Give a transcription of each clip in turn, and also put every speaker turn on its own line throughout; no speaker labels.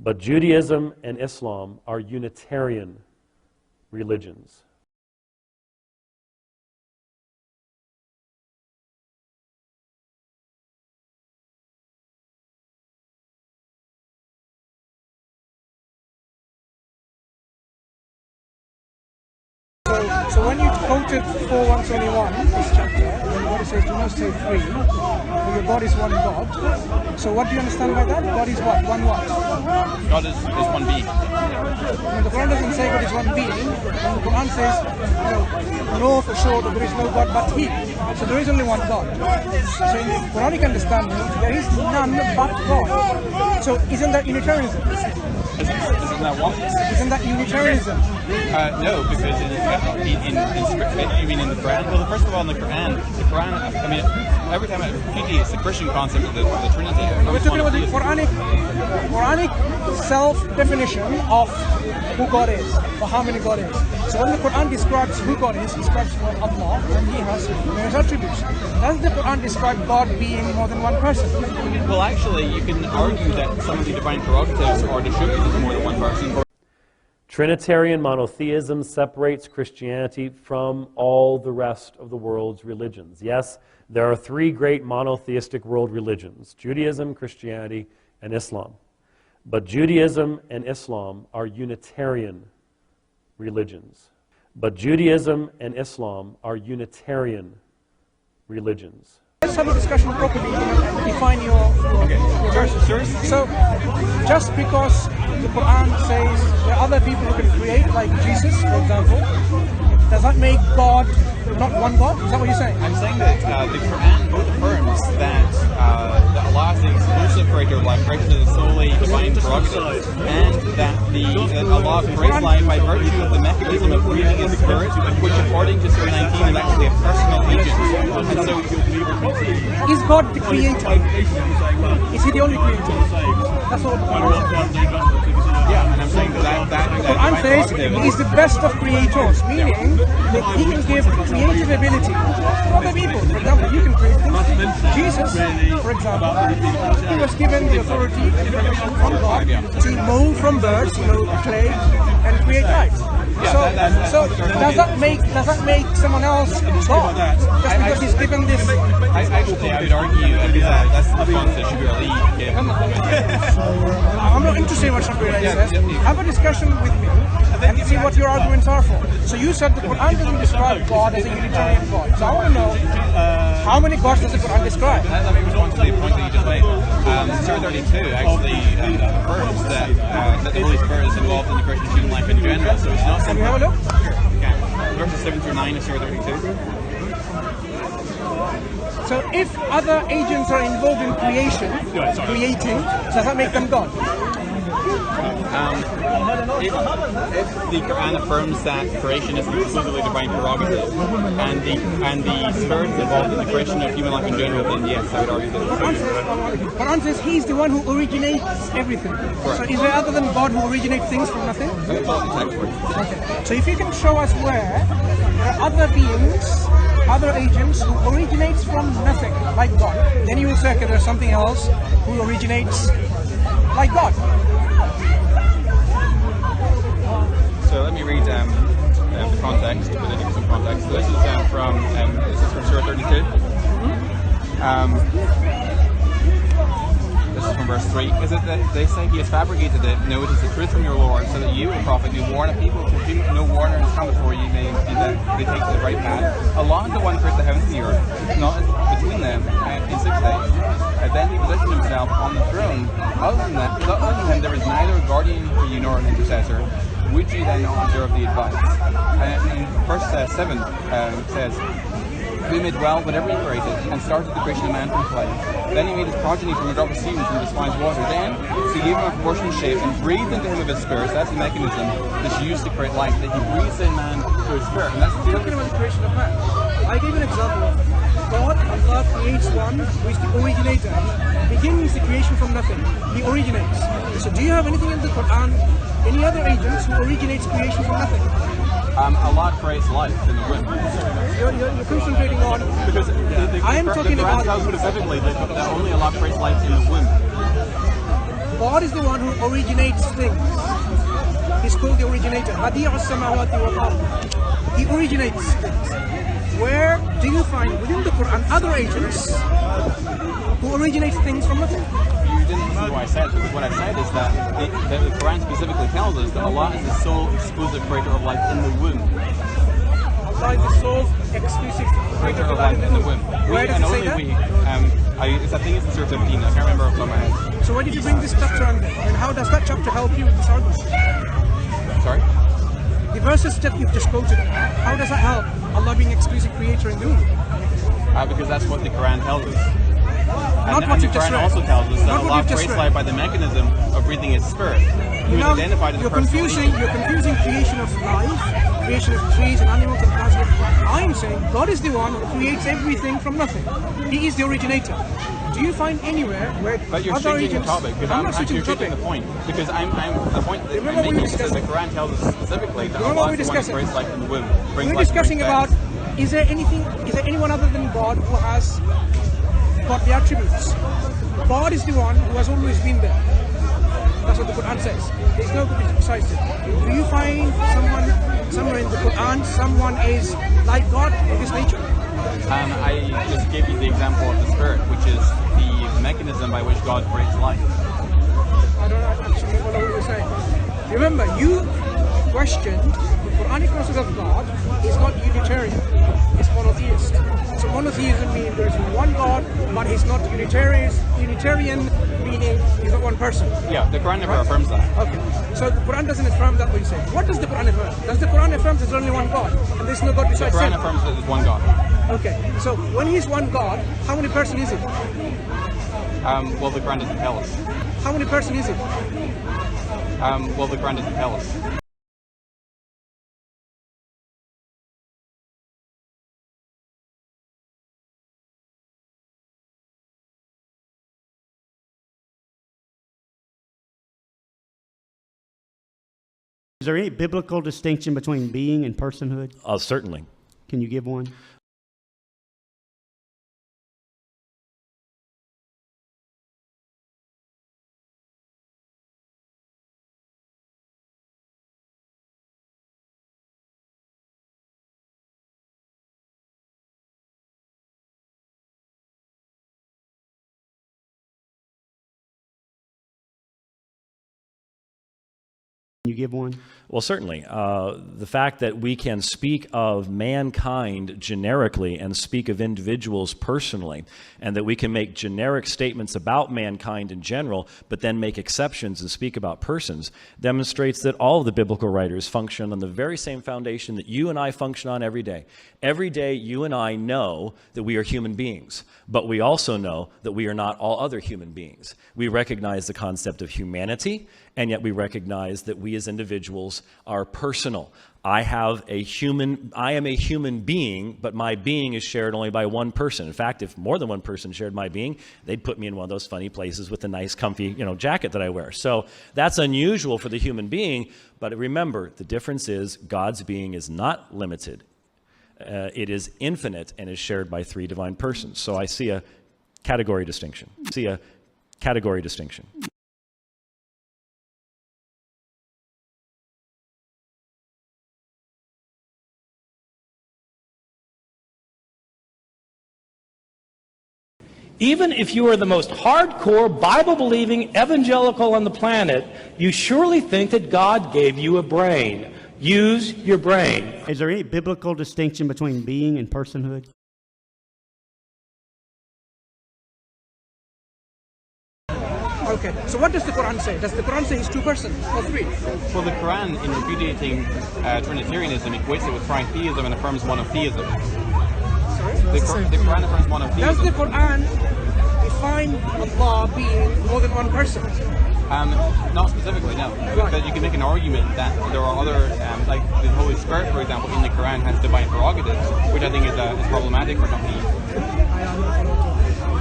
But Judaism and Islam are Unitarian religions.
So when you quoted 4:121, this chapter, when God says, do not say three, for your God is one God. So what do you understand by that? God is what? One what?
God is one being.
When the Quran doesn't say God is one being, when the Quran says, no for sure that there is no God but He. So there is only one God. So in the Quranic understanding, there is none but God. So isn't that Unitarianism?
Isn't that what?
Isn't that Unitarianism?
No, because in scripture, you mean in the Quran? Well, first of all, in the Quran, I mean, every time I refute it's the Christian concept of the Trinity.
We're talking about the Quranic self-definition of who God is, or how many God is. So when the Quran describes who God is, it describes Allah, and He has various attributes. Does the Quran describe God being more than one person?
Well, actually, you can argue that some of the divine prerogatives are distributed to more than one person.
Trinitarian monotheism separates Christianity from all the rest of the world's religions. Yes, there are three great monotheistic world religions: Judaism, Christianity, and Islam. But Judaism and Islam are Unitarian religions. But Judaism and Islam are Unitarian religions.
Let's have a discussion properly and define your verses. So, just because the Quran says there are other people who can create, like Jesus, for example, does that make God not one God? Is that what you're saying?
I'm saying that the Quran both affirms that Allah is the exclusive creator of life, creation is solely divine prerogative, and that Allah creates life by virtue of the mechanism of breathing His Spirit, which according to Surah 19 is actually a personal agent. And so,
is God the creator? Is He the only creator? That's what the Quran says.
Yeah, and I'm saying that
the Quran says He is the best of creators, meaning that He can give creative ability to other people. For example, you can create things. Jesus, for example, he was given the authority and permission from God to mold from birds, clay, and create life. So does that make someone else God? Just because he's given this?
I would argue that's the response that Shibir gave.
I'm not interested in what Shibir says. Have a discussion with me and see what your arguments are for. So you said the Quran doesn't describe God as a Unitarian God. So I want to know, how many gods does the Quran describe?
Let me respond to the point that you just made. Surah 32 actually affirms that the Holy Spirit is involved in the creation of human life in general. So it's not.
Can we have a look?
Okay. Verses 7 through 9 of Surah 32.
So if other agents are involved in creating, does that make them God?
If the Quran affirms that creation is exclusively divine prerogative, and the Spirit is involved in the creation of human life in general, then yes, I would argue that.
The Quran says He's the one who originates everything. Correct. So is there other than God who originates things from nothing? Okay. So if you can show us where there are other beings, other agents who originates from nothing, like God, then you will say okay, there's something else who originates like God.
So let me read the context, because I think some context. So this is from Surah 32. This is from verse 3. Is it that they say He has fabricated it? No, it is the truth from your Lord, so that you, O Prophet, do warn a people to do no warner has come before you may be that they take the right path. Allah is the one who created the heavens and the earth, not between them in 6 days. Then He positioned Himself on the throne. Other than Him, there is neither a guardian for you nor an intercessor. Would you then not observe the advice? In verse 7 says, Who made well whatever He created, and started the creation of man from clay. Then He made His progeny from a drop of semen from despised water. Then He gave him a proportioned shape and breathed into him of His Spirit. That's the mechanism that's used to create life, that He breathes in man through His Spirit. And that's
talking about the creation of man. I gave an example. Allah creates one who is the originator. He begins the creation from nothing. He originates. So do you have anything in the Quran, any other agents who originates creation from nothing?
Allah creates life in the womb.
You're concentrating on...
Because
I am talking about...
The Quran tells specifically that only Allah creates life in the womb.
God is the one who originates things. He's called the originator. He originates things. Where do you find within the Quran other agents who originate things from nothing?
You didn't see what I said, because what I said is that the Quran specifically tells us that Allah is the sole exclusive creator of life in the womb.
Allah is the sole exclusive creator of life in the womb. Where does it say that?
I think it's in Surah 15, I can't remember off the top of my head.
So why did you bring this chapter on there? And how does that chapter help you with this argument?
Sorry?
The verses that you've just quoted, how does that help Allah being exclusive creator in the womb?
Because that's what the Quran tells us.
Not
And
what
the
you've just
Quran
read.
also tells us that
Not what
Allah
you've just
creates
read.
life by the mechanism of breathing His spirit. He was
Now,
identified as a
you're
personal
confusing creation of life, creation of trees and animals and plants. I'm saying God is the one who creates everything from nothing. He is the originator. Do you find anywhere where
But you're
other
changing the
agents...
topic, because
I'm not switching
you're
the topic.
changing the point. Because the point that
Remember
I'm
we were
making is that the
discussing-
Quran tells us specifically that
Remember
Allah
we
is the one who
discussing-
creates life in the womb. brings
We're
life to
discussing
great
about,
effect.
is there anyone other than God who has got the attributes? God is the one who has always been there. That's what the Quran says. There's no besides it. Do you find somewhere in the Quran, someone is like God of this nature?
I just gave you the example of the spirit, which is the mechanism by which God creates life.
I don't actually follow what you're saying. Remember, you questioned the Quranic concept of God is not Unitarian, it's monotheist. So monotheism means there's one God, but he's not Unitarian, meaning he's not one person.
Yeah, the Quran never affirms that.
Okay, so the Quran doesn't affirm that what you say. What does the Quran affirm? Does the Quran affirm there's only one God and there's no God
The
besides
Quran
him?
affirms that there's one God.
Okay, so when he's one God, how many person is it?
Well, the Quran doesn't tell us.
How many person is it?
Well, the Quran doesn't tell us.
Is there any biblical distinction between being and personhood?
Certainly.
Can you give one? Can you give one?
Well, certainly. The fact that we can speak of mankind generically and speak of individuals personally, and that we can make generic statements about mankind in general, but then make exceptions and speak about persons, demonstrates that all of the biblical writers function on the very same foundation that you and I function on every day. Every day, you and I know that we are human beings, but we also know that we are not all other human beings. We recognize the concept of humanity, and yet we recognize that we as individuals are personal. I am a human being, but my being is shared only by one person. In fact, if more than one person shared my being, they'd put me in one of those funny places with the nice, comfy, jacket that I wear. So that's unusual for the human being, but remember, the difference is God's being is not limited. It is infinite and is shared by three divine persons. So I see a category distinction.
Even if you are the most hardcore, Bible-believing evangelical on the planet, you surely think that God gave you a brain. Use your brain.
Is there any biblical distinction between being and personhood?
Okay, so what does the Quran say? Does the Quran say he's two persons or three?
Well, the Quran, in repudiating Trinitarianism, equates it with tritheism and affirms monotheism.
Sorry?
The Quran affirms
Does
monotheism.
the Quran define Allah being more than one person?
Not specifically, no. But you can make an argument that there are other, like the Holy Spirit, for example, in the Quran has divine prerogatives, which I think is problematic for some people.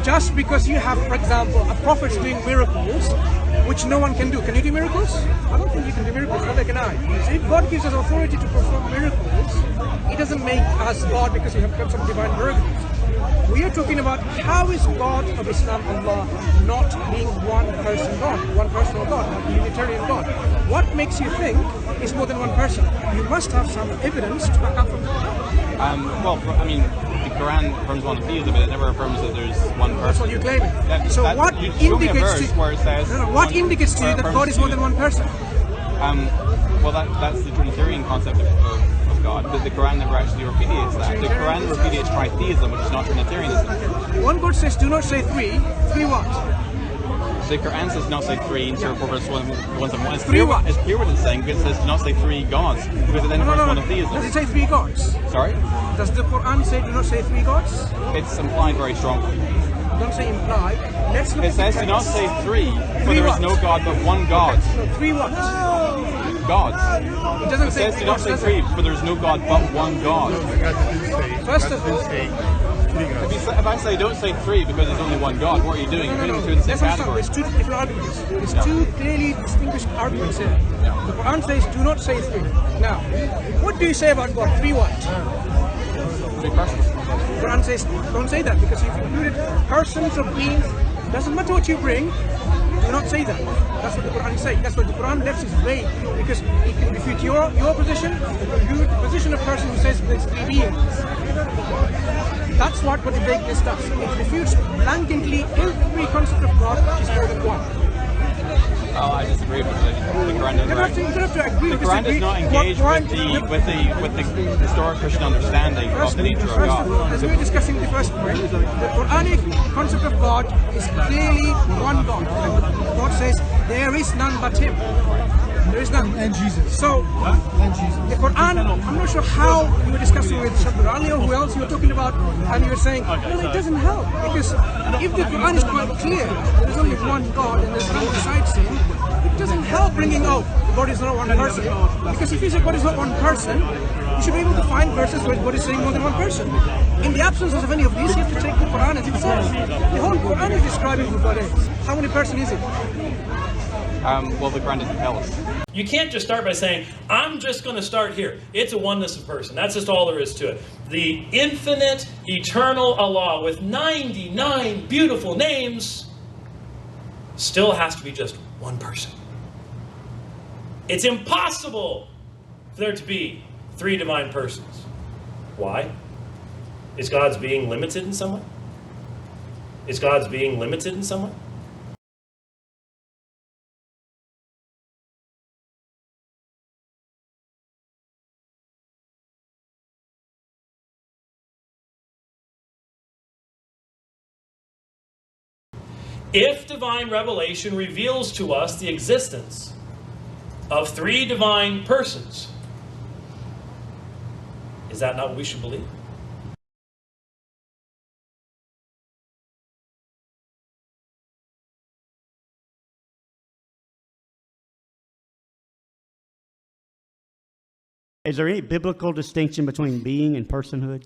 Just because you have, for example, a prophet doing miracles, which no one can do. Can you do miracles? I don't think you can do miracles, neither can I. So if God gives us authority to perform miracles, He doesn't make us God because we have got some divine prerogatives. We are talking about how is God of Islam, Allah, not being one person God, one personal God, a Unitarian God. What makes you think it's more than one person? You must have some evidence to back up from that.
Well, I mean, the Quran affirms monotheism, but it never affirms that there's one person.
That's what you're claiming. So
that,
what
show me a
indicates
verse
to
where it says
what indicates to you that God is more than one person?
Well, that's the Trinitarian concept of God, but the Quran never actually repudiates that. The Quran repudiates tritheism, which is not Trinitarianism.
One God says, do not say three. Three what?
The Quran says do not say three in Surah 4 verse 1. It's
Three what?
It's clear what it's saying, but it says do not say three gods, because it then refers to monotheism.
Does it say three gods?
Sorry?
Does the Quran say do not say three gods?
It's implied very strongly.
Don't say implied. Let's look
It
at
says
the
do not
text.
say three, for there is no God but one God.
No, three what?
Gods.
It doesn't
It
say
says do not
gods,
say
does
three,
it?
for there is no God but one God.
First of all,
If I say don't say three because there's only one God, what are you doing? You're putting the two in the same
That's
category.
There's two different arguments. There's two clearly distinguished arguments here. The Quran says do not say three. Now, what do you say about God? Three what?
Three persons.
The Quran says don't say that because you've included persons or beings. Doesn't matter what you bring, do not say that. That's what the Quran is saying. That's what the Quran left is vague because it can refute your position, it can refute the position of a person who says there's three beings. That's what the vagueness does. It refutes blankly every concept of God which is more than one.
Oh, I disagree with it. The Quran doesn't.
You don't have to agree.
The Quran does not engage with the historic Christian understanding of the nature of God.
As we were discussing the first point, the Quranic concept of God is clearly one God. God says there is none but Him. There is none.
And Jesus.
So, the Quran, I'm not sure how you were discussing with Shabir Ali or who else you were talking about, and you were saying, no, it doesn't help. Because if the Quran is quite clear, there's only one God and there's no besides Him, it doesn't help bringing out God is not one person. Because if you say God is not one person, you should be able to find verses where God is saying more than one person. In the absence of any of these, you have to take the Quran as it says. The whole Quran is describing who God is. How many person is it?
Well, the Quran doesn't tell us.
You can't just start by saying, I'm just going to start here. It's a oneness of person. That's just all there is to it. The infinite, eternal Allah with 99 beautiful names still has to be just one person. It's impossible for there to be three divine persons. Why? Is God's being limited in some way? Is God's being limited in some way? If divine revelation reveals to us the existence of three divine persons, is that not what we should believe?
Is there any biblical distinction between being and personhood?